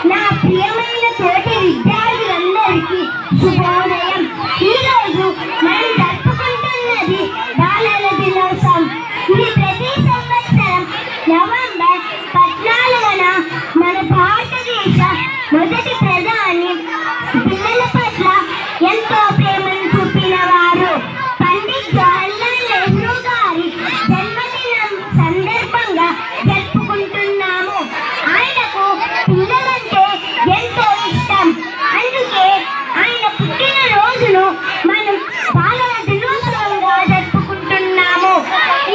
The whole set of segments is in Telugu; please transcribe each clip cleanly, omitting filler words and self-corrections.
నా ప్రియమైన తోటి విద్యార్థులందరికీ శుభోదయం. ఈరోజు మనం జరుపుకుంటున్నది బాలల దినోత్సవం. ఇది ప్రతి సంవత్సరం నవంబర్ 14న మన భారతదేశ మొదటి ప్రధాని పిల్లల పట్ల ఎంతో ప్రేమను చూపిన వారు పండిత్ జవహర్లాల్ నెహ్రూ గారి జన్మదినం సందర్భంగా జరుపుకుంటున్నాము. ఆయనకు పిల్లలంటే ఎంతో ఇష్టం. అందుకే ఆయన పుట్టిన రోజును మనం బాలల దినోత్సవంగా జరుపుకుంటున్నాము.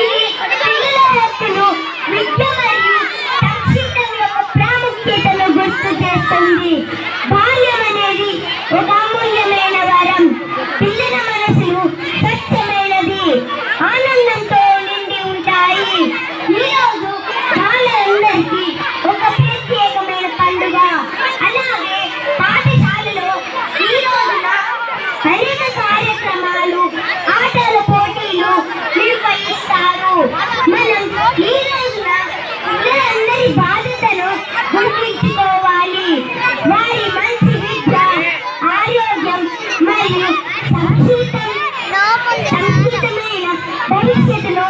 ఇది పిల్లల హక్కును, విద్య మరియు సంక్షేమం యొక్క ప్రాముఖ్యతను గుర్తు చేస్తుంది. బాల్యం అనేది ఒక అమూల్యమైన వరం. పిల్లల మనసులు స్వచ్ఛమైనది, ఆనందంతో నిండి ఉంటాయి. ఈరోజు బాలలందరికీ ఒక ప్రత్యేకమైన పండుగ. అలాగే పాఠశాలలో ఈ రోజున అనేక కార్యక్రమాలు, ఆటల పోటీలు నిర్వహిస్తారు. మనం ఈ రోజున పిల్లలందరి బాధ్యతను గుర్తించుకోవాలి. వారి మంచి విద్య, ఆరోగ్యం మరియు సంక్షిప్తమైన భవిష్యత్తును